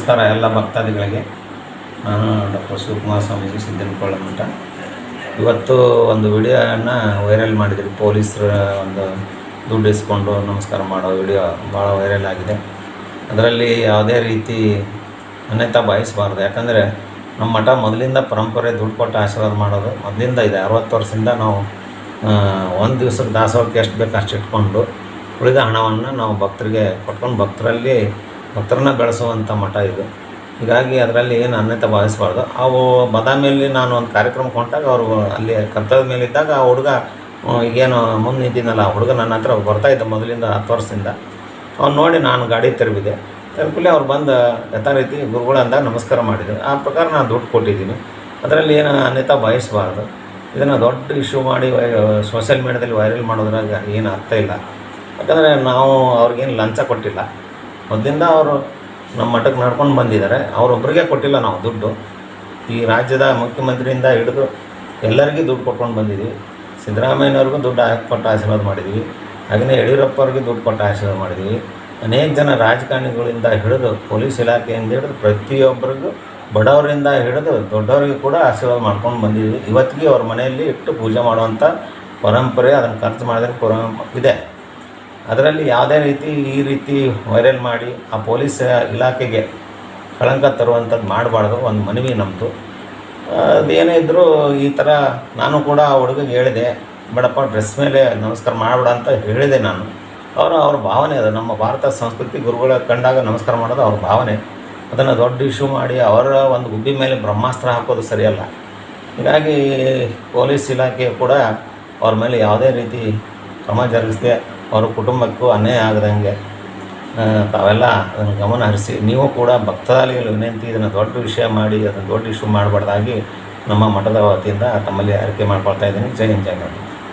ನಮಸ್ಕಾರ ಎಲ್ಲ ಭಕ್ತಾದಿಗಳಿಗೆ. ನಾನು ಡಾಕ್ಟರ್ ಶಿವಕುಮಾರ ಸ್ವಾಮೀಜಿ ಸಿದ್ದನಕೊಳ್ಳ ಮಠ. ಇವತ್ತು ಒಂದು ವಿಡಿಯೋನ ವೈರಲ್ ಮಾಡಿದ್ರಿ. ಪೊಲೀಸರ ಒಂದು ದುಡ್ಡು ಇಸ್ಕೊಂಡು ನಮಸ್ಕಾರ ಮಾಡೋ ವಿಡಿಯೋ ಭಾಳ ವೈರಲ್ ಆಗಿದೆ. ಅದರಲ್ಲಿ ಯಾವುದೇ ರೀತಿ ಅನ್ಯತಾ ಭಾವಿಸಬಾರ್ದು. ಯಾಕಂದರೆ ನಮ್ಮ ಮಠ ಮೊದಲಿಂದ ಪರಂಪರೆ ದುಡ್ಡು ಕೊಟ್ಟು ಆಶೀರ್ವಾದ ಮಾಡೋದು ಮೊದಲಿಂದ ಇದೆ. 60 ವರ್ಷದಿಂದ ನಾವು ಒಂದು ದಿವಸಕ್ಕೆ ದಾಸೋಹಕ್ಕೆ ಎಷ್ಟು ಬೇಕು ಅಷ್ಟು ಇಟ್ಕೊಂಡು ಉಳಿದ ಹಣವನ್ನು ನಾವು ಭಕ್ತರಿಗೆ ಕೊಟ್ಕೊಂಡು ಭಕ್ತರನ್ನ ಬೆಳೆಸುವಂಥ ಮಠ ಇದು. ಹೀಗಾಗಿ ಅದರಲ್ಲಿ ಏನು ಅನ್ಯತಾ ಭಾವಿಸಬಾರ್ದು. ಅವು ಬಾದಾಮಿಯಲ್ಲಿ ನಾನು ಒಂದು ಕಾರ್ಯಕ್ರಮಕ್ಕೆ ಹೊಂಟಾಗ ಅವರು ಅಲ್ಲಿ ಕರ್ತವ್ಯದ ಮೇಲಿದ್ದಾಗ ಆ ಹುಡುಗ ಈಗೇನು ಮುಂದೆ ನಿಂತಿದ್ದನಲ್ಲ, ಆ ಹುಡುಗ ನನ್ನ ಹತ್ರ ಬರ್ತಾಯಿದ್ದ ಮೊದಲಿಂದ 10 ವರ್ಷದಿಂದ. ಅವ್ನು ನೋಡಿ ನಾನು ಗಾಡಿ ತೆರಬಿದೆ. ತೆರಕೂಲೆ ಅವ್ರು ಬಂದು ಯಥಾ ರೀತಿ ಗುರುಗಳು ಅಂದಾಗ ನಮಸ್ಕಾರ ಮಾಡಿದರು. ಆ ಪ್ರಕಾರ ನಾನು ದುಡ್ಡು ಕೊಟ್ಟಿದ್ದೀನಿ. ಅದರಲ್ಲಿ ಏನು ಅನ್ಯತಾ ಭಾವಿಸಬಾರ್ದು. ಇದನ್ನು ದೊಡ್ಡ ಇಶ್ಯೂ ಮಾಡಿ ಸೋಷಿಯಲ್ ಮೀಡ್ಯಾದಲ್ಲಿ ವೈರಲ್ ಮಾಡೋದ್ರಾಗ ಏನು ಅರ್ಥ ಇಲ್ಲ. ಯಾಕಂದರೆ ನಾವು ಅವ್ರಿಗೇನು ಲಂಚ ಕೊಟ್ಟಿಲ್ಲ. ಮೊದಲಿಂದ ಅವರು ನಮ್ಮ ಮಠಕ್ಕೆ ನಡ್ಕೊಂಡು ಬಂದಿದ್ದಾರೆ. ಅವರೊಬ್ಬರಿಗೆ ಕೊಟ್ಟಿಲ್ಲ ನಾವು ದುಡ್ಡು. ಈ ರಾಜ್ಯದ ಮುಖ್ಯಮಂತ್ರಿಯಿಂದ ಹಿಡಿದು ಎಲ್ಲರಿಗೂ ದುಡ್ಡು ಕೊಟ್ಕೊಂಡು ಬಂದಿದ್ದೀವಿ. ಸಿದ್ದರಾಮಯ್ಯನವ್ರಿಗೂ ದುಡ್ಡು ಕೊಟ್ಟು ಆಶೀರ್ವಾದ ಮಾಡಿದ್ದೀವಿ. ಹಾಗೆಯೇ ಯಡಿಯೂರಪ್ಪವ್ರಿಗೆ ದುಡ್ಡು ಕೊಟ್ಟು ಆಶೀರ್ವಾದ ಮಾಡಿದ್ದೀವಿ. ಅನೇಕ ಜನ ರಾಜಕಾರಣಿಗಳಿಂದ ಹಿಡಿದು ಪೊಲೀಸ್ ಇಲಾಖೆಯಿಂದ ಹಿಡಿದು ಪ್ರತಿಯೊಬ್ಬರಿಗೂ ಬಡವರಿಂದ ಹಿಡಿದು ದೊಡ್ಡವರಿಗೂ ಕೂಡ ಆಶೀರ್ವಾದ ಮಾಡ್ಕೊಂಡು ಬಂದಿದ್ದೀವಿ. ಇವತ್ತಿಗೆ ಅವ್ರ ಮನೆಯಲ್ಲಿ ಇಟ್ಟು ಪೂಜೆ ಮಾಡುವಂಥ ಪರಂಪರೆ, ಅದನ್ನು ಖರ್ಚು ಮಾಡಿದ್ರೆ ಇದೆ. ಅದರಲ್ಲಿ ಯಾವುದೇ ರೀತಿ ಈ ರೀತಿ ವೈರಲ್ ಮಾಡಿ ಆ ಪೊಲೀಸ್ ಇಲಾಖೆಗೆ ಕಳಂಕ ತರುವಂಥದ್ದು ಮಾಡಬಾರ್ದು. ಒಂದು ಮನವಿ ನಮ್ಮದು. ಅದೇನೇ ಇದ್ದರೂ ಈ ಥರ ನಾನು ಕೂಡ ಆ ಹುಡುಗಿಗೆ ಹೇಳಿದೆ, ಬೇಡಪ್ಪ ಡ್ರೆಸ್ ಮೇಲೆ ನಮಸ್ಕಾರ ಮಾಡಬೇಡ ಅಂತ ಹೇಳಿದೆ ನಾನು. ಅವ್ರ ಭಾವನೆ ಅದು. ನಮ್ಮ ಭಾರತ ಸಂಸ್ಕೃತಿ ಗುರುಗಳ ಕಂಡಾಗ ನಮಸ್ಕಾರ ಮಾಡೋದು ಅವ್ರ ಭಾವನೆ. ಅದನ್ನು ದೊಡ್ಡ ಇಶ್ಯೂ ಮಾಡಿ ಅವರ ಒಂದು ಗುಬ್ಬಿ ಮೇಲೆ ಬ್ರಹ್ಮಾಸ್ತ್ರ ಹಾಕೋದು ಸರಿಯಲ್ಲ. ಹೀಗಾಗಿ ಪೊಲೀಸ್ ಇಲಾಖೆ ಕೂಡ ಅವ್ರ ಮೇಲೆ ಯಾವುದೇ ರೀತಿ ಕ್ರಮ ಜರುಗಿಸದೆ ಅವ್ರ ಕುಟುಂಬಕ್ಕೂ ಅನ್ಯಾಯ ಆಗದಂಗೆ ತಾವೆಲ್ಲ ಅದನ್ನು ಗಮನ ಹರಿಸಿ, ನೀವು ಕೂಡ ಭಕ್ತಾದಿಗಳು ವಿನಂತಿ ಇದನ್ನು ದೊಡ್ಡ ವಿಷಯ ಮಾಡಿ ಅದನ್ನು ದೊಡ್ಡ ಇಶ್ಯೂ ಮಾಡಬಾರ್ದಾಗಿ ನಮ್ಮ ಮಠದ ವತಿಯಿಂದ ತಮ್ಮಲ್ಲಿ ಅರಿಕೆ ಮಾಡ್ಕೊಳ್ತಾ ಇದ್ದೀನಿ. ಜೈ ಹಿಂದ್, ಜೈ ಕರ್ನಾಟಕ.